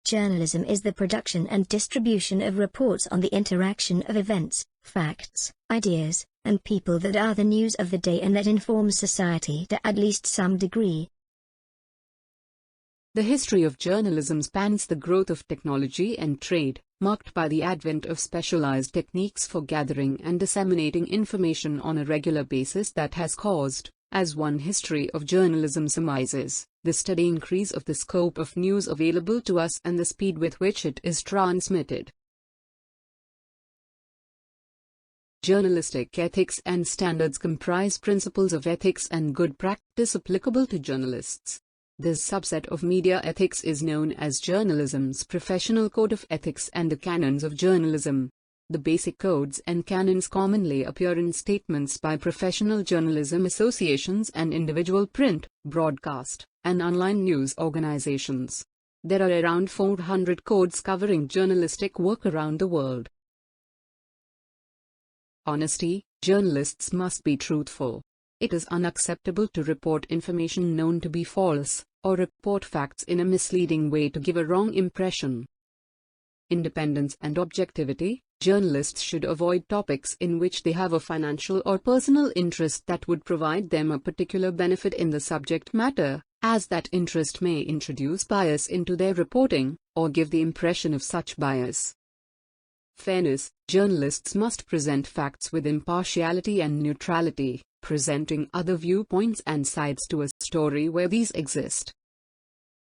Journalism is the production and distribution of reports on the interaction of events, facts, ideas, and people that are the news of the day and that inform society to at least some degree. The history of journalism spans the growth of technology and trade, marked by the advent of specialized techniques for gathering and disseminating information on a regular basis that has caused, as one history of journalism surmises, the steady increase of the scope of news available to us and the speed with which it is transmitted. Journalistic ethics and standards comprise principles of ethics and good practice applicable to journalists. This subset of media ethics is known as journalism's professional code of ethics and the canons of journalism. The basic codes and canons commonly appear in statements by professional journalism associations and individual print, broadcast, and online news organizations. There are around 400 codes covering journalistic work around the world. Honesty: journalists must be truthful. It is unacceptable to report information known to be false, or report facts in a misleading way to give a wrong impression. Independence and objectivity: journalists should avoid topics in which they have a financial or personal interest that would provide them a particular benefit in the subject matter, as that interest may introduce bias into their reporting, or give the impression of such bias. Fairness: journalists must present facts with impartiality and neutrality, presenting other viewpoints and sides to a story where these exist.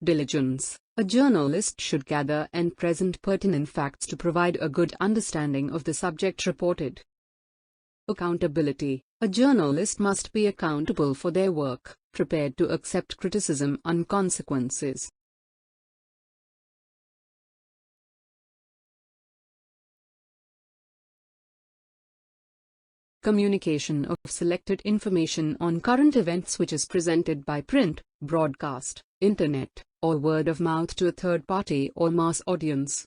Diligence: a journalist should gather and present pertinent facts to provide a good understanding of the subject reported. Accountability: a journalist must be accountable for their work, prepared to accept criticism and consequences. Communication of selected information on current events which is presented by print, broadcast, internet, or word of mouth to a third party or mass audience.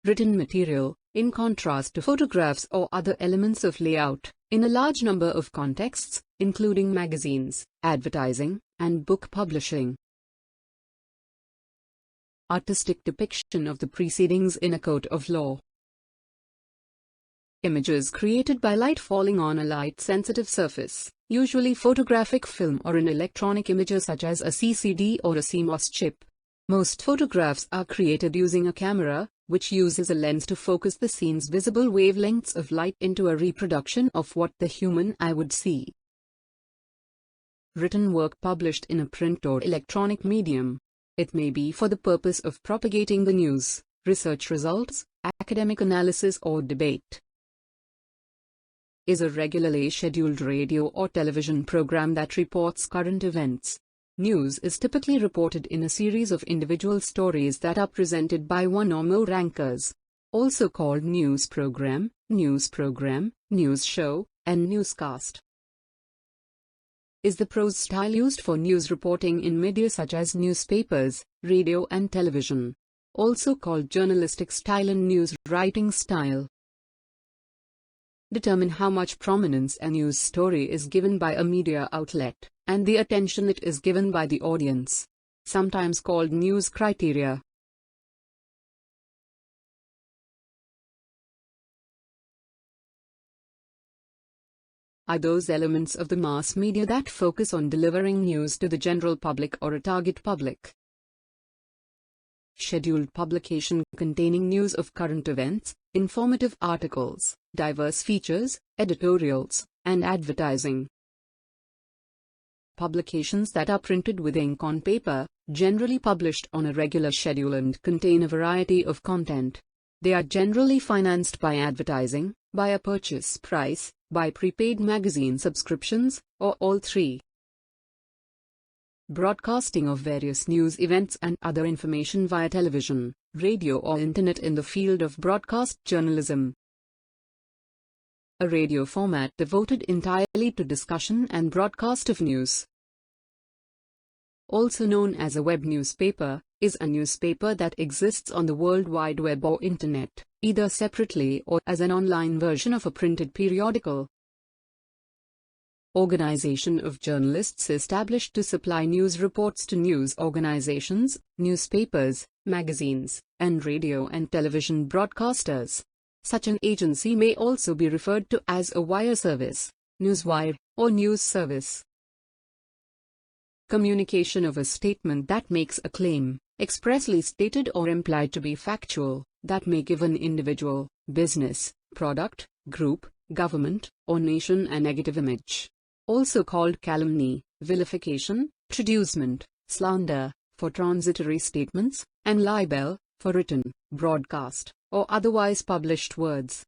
Written material: in contrast to photographs or other elements of layout, in a large number of contexts, including magazines, advertising, and book publishing. Artistic depiction of the proceedings in a court of law. Images created by light falling on a light-sensitive surface, usually photographic film or an electronic imager such as a CCD or a CMOS chip. Most photographs are created using a camera, which uses a lens to focus the scene's visible wavelengths of light into a reproduction of what the human eye would see. Written work published in a print or electronic medium. It may be for the purpose of propagating the news, research results, academic analysis or debate. Is a regularly scheduled radio or television program that reports current events. News is typically reported in a series of individual stories that are presented by one or more anchors. Also called news program, news show, and newscast. Is the prose style used for news reporting in media such as newspapers, radio and television. Also called journalistic style and news writing style. Determine how much prominence a news story is given by a media outlet, and the attention it is given by the audience. Sometimes called news criteria. Are those elements of the mass media that focus on delivering news to the general public or a target public. Scheduled publication containing news of current events, informative articles, diverse features, editorials, and advertising. Publications that are printed with ink on paper, generally published on a regular schedule and contain a variety of content. They are generally financed by advertising, by a purchase price, by prepaid magazine subscriptions, or all three. Broadcasting of various news events and other information via television, radio or internet in the field of broadcast journalism. A radio format devoted entirely to discussion and broadcast of news. Also known as a web newspaper, is a newspaper that exists on the World Wide Web or internet, either separately or as an online version of a printed periodical. Organization of journalists established to supply news reports to news organizations, newspapers, magazines, and radio and television broadcasters. Such an agency may also be referred to as a wire service, newswire, or news service. Communication of a statement that makes a claim, expressly stated or implied to be factual, that may give an individual, business, product, group, government, or nation a negative image. Also called calumny, vilification, traducement, slander, for transitory statements, and libel, for written, broadcast, or otherwise published words.